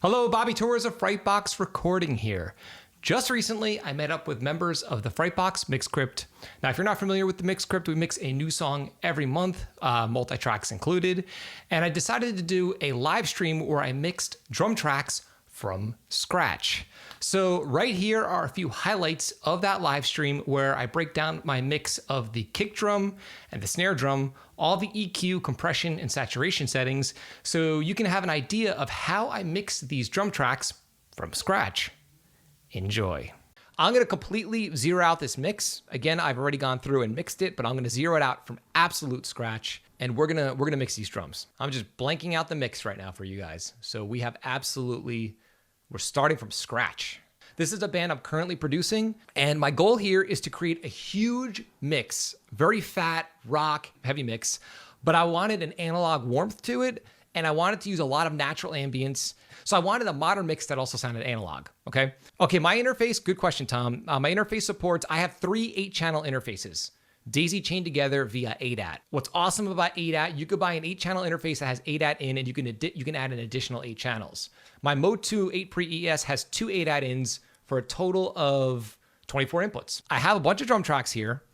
Hello, Bobby Torres of Frightbox Recording here. Just recently, I met up with members of the Frightbox Mix Crypt. Now, if you're not familiar with the Mix Crypt, we mix a new song every month, multi-tracks included. And I decided to do a live stream where I mixed drum tracks from scratch. So right here are a few highlights of that live stream where I break down my mix of the kick drum and the snare drum, all the EQ, compression, and saturation settings, so you can have an idea of how I mix these drum tracks from scratch. Enjoy. I'm gonna completely zero out this mix. Again, I've already gone through and mixed it, but I'm gonna zero it out from absolute scratch, and we're gonna mix these drums. I'm just blanking out the mix right now for you guys. So we have we're starting from scratch. This is a band I'm currently producing, and my goal here is to create a huge mix, very fat, rock, heavy mix, but I wanted an analog warmth to it, and I wanted to use a lot of natural ambience. So I wanted a modern mix that also sounded analog, okay? Okay, my interface, good question, Tom. My interface supports, I have 3 8-channel interfaces, daisy chained together via ADAT. What's awesome about ADAT, you could buy an 8-channel interface that has ADAT in, and you can add an additional 8 channels. My Mode 2 8 Pre-ES has 2 ADAT ins for a total of 24 inputs. I have a bunch of drum tracks here,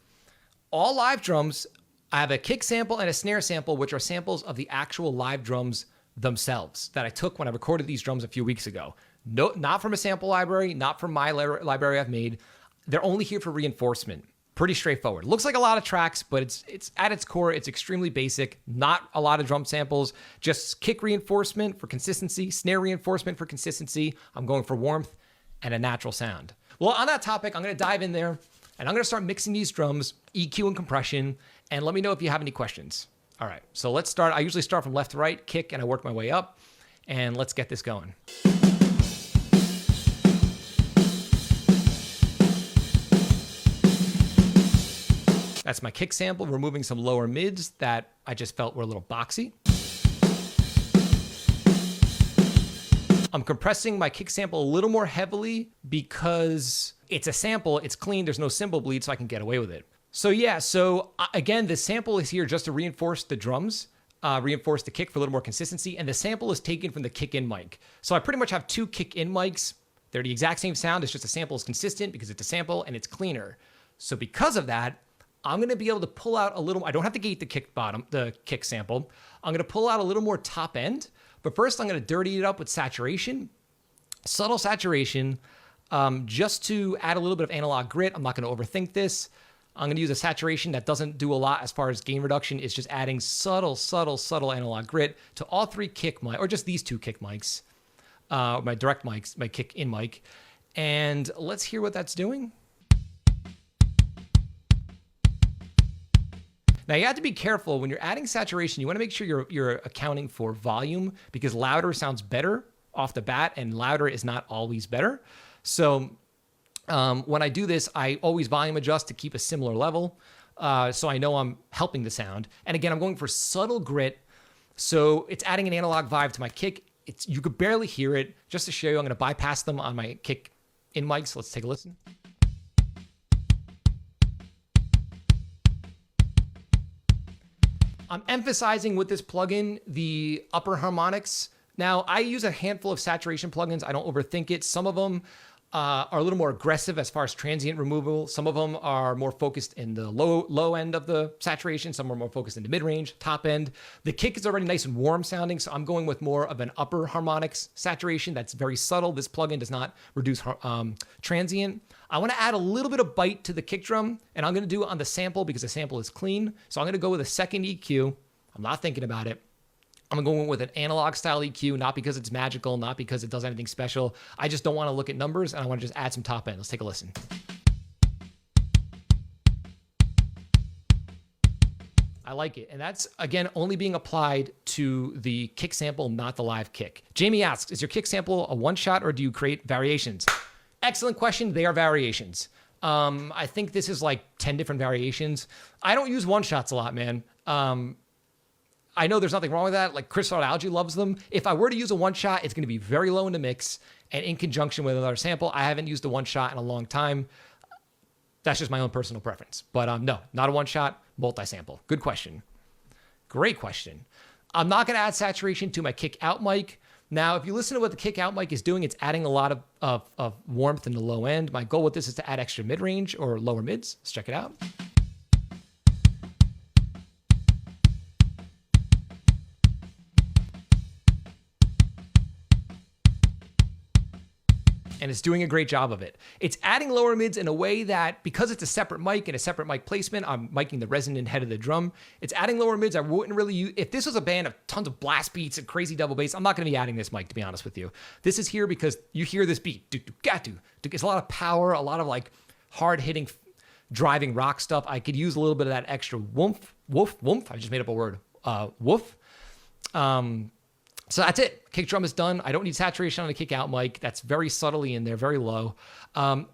all live drums. I have a kick sample and a snare sample, which are samples of the actual live drums themselves that I took when I recorded these drums a few weeks ago. No, not from a sample library, not from my library I've made. They're only here for reinforcement. Pretty straightforward. Looks like a lot of tracks, but it's at its core, it's extremely basic. Not a lot of drum samples, just kick reinforcement for consistency, snare reinforcement for consistency. I'm going for warmth and a natural sound. Well, on that topic, I'm gonna dive in there and I'm gonna start mixing these drums, EQ and compression, and let me know if you have any questions. All right, so let's start. I usually start from left to right, kick, and I work my way up, and let's get this going. That's my kick sample, removing some lower mids that I just felt were a little boxy. I'm compressing my kick sample a little more heavily because it's a sample, it's clean, there's no cymbal bleed, so I can get away with it. So yeah, again, the sample is here just to reinforce the drums, reinforce the kick for a little more consistency, and the sample is taken from the kick-in mic. So I pretty much have 2 kick-in mics. They're the exact same sound, it's just the sample is consistent because it's a sample and it's cleaner. So because of that, I'm gonna be able to pull out a little, I don't have to gate the kick sample. I'm gonna pull out a little more top end, but first I'm gonna dirty it up with saturation, subtle saturation, just to add a little bit of analog grit. I'm not gonna overthink this. I'm gonna use a saturation that doesn't do a lot as far as gain reduction. It's just adding subtle analog grit to all 3 kick mics, or just these 2 kick mics, my direct mics, my kick in mic. And let's hear what that's doing. Now you have to be careful when you're adding saturation. You wanna make sure you're accounting for volume because louder sounds better off the bat and louder is not always better. So when I do this, I always volume adjust to keep a similar level. So I know I'm helping the sound. And again, I'm going for subtle grit. So it's adding an analog vibe to my kick. You could barely hear it. Just to show you, I'm gonna bypass them on my kick in mics. Let's take a listen. I'm emphasizing with this plugin the upper harmonics. Now, I use a handful of saturation plugins. I don't overthink it. Some of them are a little more aggressive as far as transient removal. Some of them are more focused in the low end of the saturation. Some are more focused in the mid-range, top end. The kick is already nice and warm sounding, so I'm going with more of an upper harmonics saturation that's very subtle. This plugin does not reduce transient. I want to add a little bit of bite to the kick drum, and I'm going to do it on the sample because the sample is clean. So I'm going to go with a second EQ. I'm not thinking about it. I'm going with an analog style EQ, not because it's magical, not because it does anything special. I just don't want to look at numbers, and I want to just add some top end. Let's take a listen. I like it. And that's, again, only being applied to the kick sample, not the live kick. Jamie asks, is your kick sample a one-shot or do you create variations? Excellent question. They are variations. I think this is like 10 different variations. I don't use one-shots a lot, man. I know there's nothing wrong with that. Like Chris Algie loves them. If I were to use a one-shot, it's going to be very low in the mix and in conjunction with another sample. I haven't used a one-shot in a long time. That's just my own personal preference. But no, not a one-shot, multi-sample. Good question. Great question. I'm not going to add saturation to my kick out mic Now, if you listen to what the kick out mic is doing, it's adding a lot of warmth in the low end. My goal with this is to add extra mid-range or lower mids. Let's check it out. And it's doing a great job of it. It's adding lower mids in a way that, because it's a separate mic and a separate mic placement, I'm miking the resonant head of the drum. It's adding lower mids I wouldn't really use. If this was a band of tons of blast beats and crazy double bass, I'm not going to be adding this mic, to be honest with you. This is here because you hear this beat. It's a lot of power, a lot of like hard-hitting, driving rock stuff. I could use a little bit of that extra woof. I just made up a word. Woof. So that's it. Kick drum is done. I don't need saturation on the kick out mic. That's very subtly in there, very low.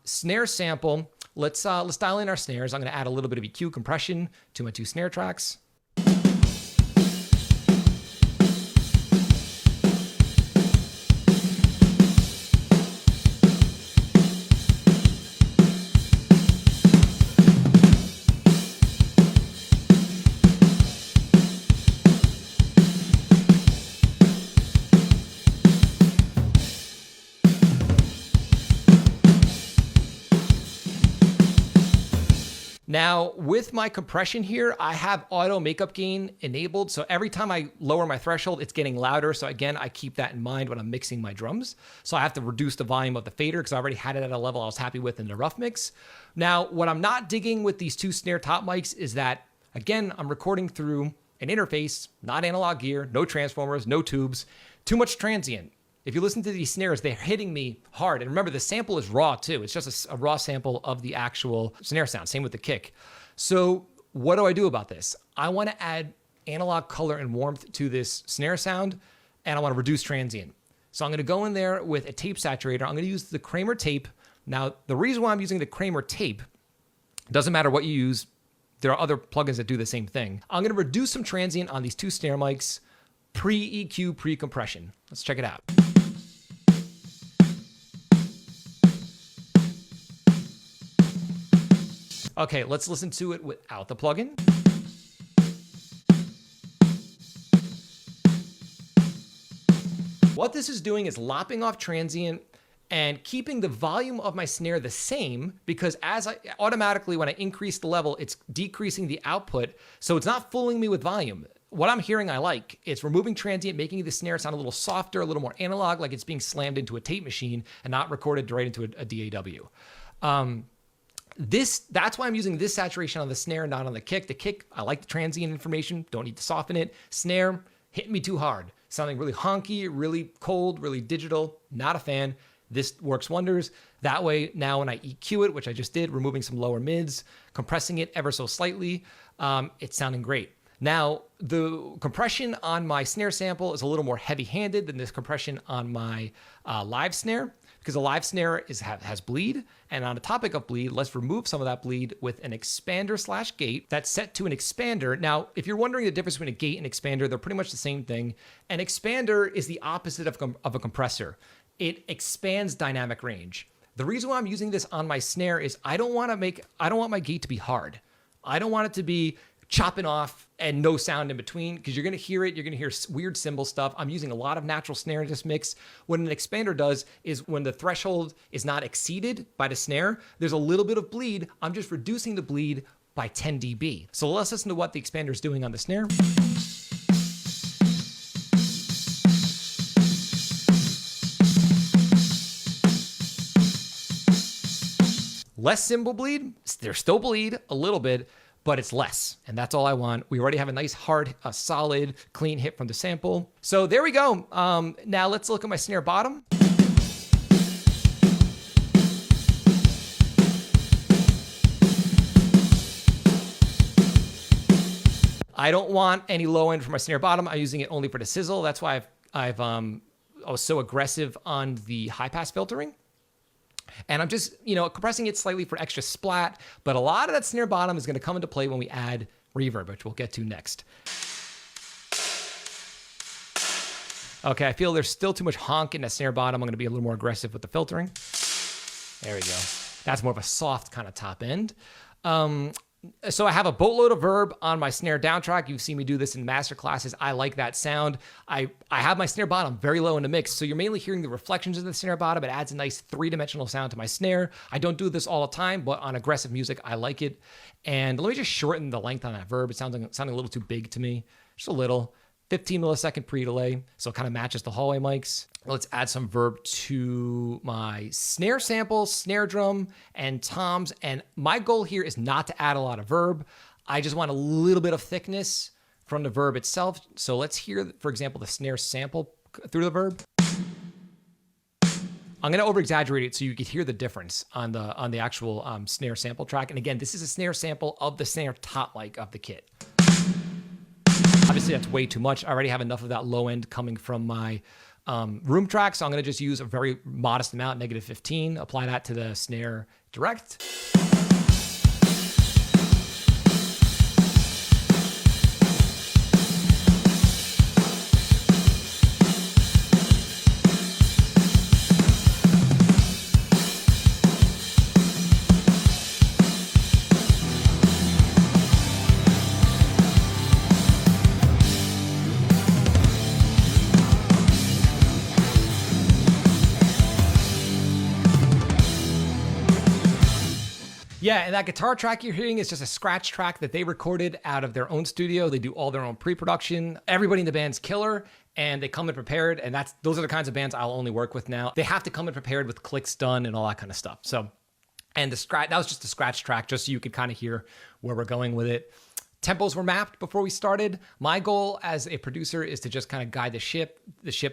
Snare sample. Let's dial in our snares. I'm going to add a little bit of EQ compression to my 2 snare tracks. Now, with my compression here, I have auto makeup gain enabled. So every time I lower my threshold, it's getting louder. So again, I keep that in mind when I'm mixing my drums. So I have to reduce the volume of the fader because I already had it at a level I was happy with in the rough mix. Now, what I'm not digging with these 2 snare top mics is that, again, I'm recording through an interface, not analog gear, no transformers, no tubes, too much transient. If you listen to these snares, they're hitting me hard. And remember, the sample is raw too. It's just a raw sample of the actual snare sound. Same with the kick. So what do I do about this? I want to add analog color and warmth to this snare sound, and I want to reduce transient. So I'm going to go in there with a tape saturator. I'm going to use the Kramer tape. Now, the reason why I'm using the Kramer tape, doesn't matter what you use. There are other plugins that do the same thing. I'm going to reduce some transient on these 2 snare mics, pre-EQ, pre-compression. Let's check it out. Okay, let's listen to it without the plugin. What this is doing is lopping off transient and keeping the volume of my snare the same, because as I automatically, when I increase the level, it's decreasing the output. So it's not fooling me with volume. What I'm hearing I like, it's removing transient, making the snare sound a little softer, a little more analog, like it's being slammed into a tape machine and not recorded right into a DAW. That's why I'm using this saturation on the snare, not on the kick. The kick, I like the transient information, don't need to soften it. Snare, hitting me too hard. Sounding really honky, really cold, really digital, not a fan. This works wonders. That way, now when I EQ it, which I just did, removing some lower mids, compressing it ever so slightly, it's sounding great. Now, the compression on my snare sample is a little more heavy-handed than this compression on my live snare, because a live snare has bleed. And on the topic of bleed, let's remove some of that bleed with an expander/gate that's set to an expander. Now, if you're wondering the difference between a gate and expander, they're pretty much the same thing. An expander is the opposite of a compressor. It expands dynamic range. The reason why I'm using this on my snare is I don't want my gate to be hard. I don't want it to be chopping off and no sound in between, because you're going to hear it. You're going to hear weird cymbal stuff. I'm using a lot of natural snare in this mix. What an expander does is when the threshold is not exceeded by the snare, there's a little bit of bleed. I'm just reducing the bleed by 10 dB. So let's listen to what the expander is doing on the snare. Less cymbal bleed. There's still bleed a little bit, but it's less, and that's all I want. We already have a nice, hard, solid, clean hit from the sample. So there we go. Now let's look at my snare bottom. I don't want any low end for my snare bottom. I'm using it only for the sizzle. That's why I was so aggressive on the high pass filtering. And I'm just, compressing it slightly for extra splat, but a lot of that snare bottom is going to come into play when we add reverb, which we'll get to next. Okay, I feel there's still too much honk in that snare bottom. I'm going to be a little more aggressive with the filtering. There we go. That's more of a soft kind of top end. So I have a boatload of verb on my snare down track. You've seen me do this in master classes. I like that sound. I have my snare bottom very low in the mix, so you're mainly hearing the reflections of the snare bottom. It adds a nice three-dimensional sound to my snare. I don't do this all the time, but on aggressive music, I like it. And let me just shorten the length on that verb. It sounding a little too big to me, just a little. 15 millisecond pre-delay, so it kind of matches the hallway mics. Let's add some verb to my snare sample, snare drum, and toms. And my goal here is not to add a lot of verb. I just want a little bit of thickness from the verb itself. So let's hear, for example, the snare sample through the verb. I'm going to over-exaggerate it so you can hear the difference on the actual snare sample track. And again, this is a snare sample of the snare top mic of the kit. Obviously, that's way too much. I already have enough of that low end coming from my room track, so I'm going to just use a very modest amount, -15, apply that to the snare direct. Yeah, and that guitar track you're hearing is just a scratch track that they recorded out of their own studio. They do all their own pre-production. Everybody in the band's killer, and they come in prepared, and those are the kinds of bands I'll only work with now. They have to come in prepared with clicks done and all that kind of stuff. So, and that was just a scratch track, just so you could kind of hear where we're going with it. Tempos were mapped before we started. My goal as a producer is to just kind of guide the ship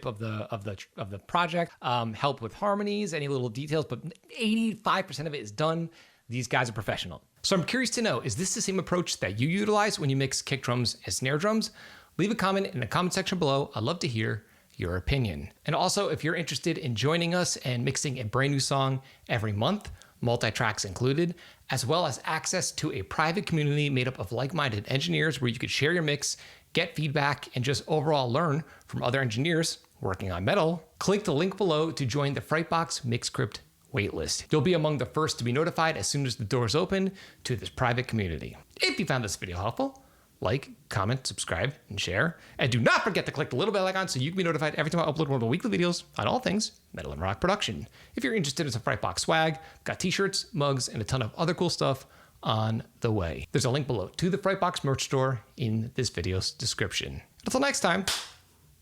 of the project, help with harmonies, any little details, but 85% of it is done. These guys are professional. So I'm curious to know, is this the same approach that you utilize when you mix kick drums and snare drums? Leave a comment in the comment section below. I'd love to hear your opinion. And also, if you're interested in joining us and mixing a brand new song every month, multi-tracks included, as well as access to a private community made up of like-minded engineers where you could share your mix, get feedback, and just overall learn from other engineers working on metal, click the link below to join the Frightbox Mix Crypt waitlist. You'll be among the first to be notified as soon as the doors open to this private community. If you found this video helpful, like, comment, subscribe, and share. And do not forget to click the little bell icon so you can be notified every time I upload one of the weekly videos on all things metal and rock production. If you're interested in some Frightbox swag, got t-shirts, mugs, and a ton of other cool stuff on the way. There's a link below to the Frightbox merch store in this video's description. Until next time,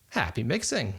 happy mixing.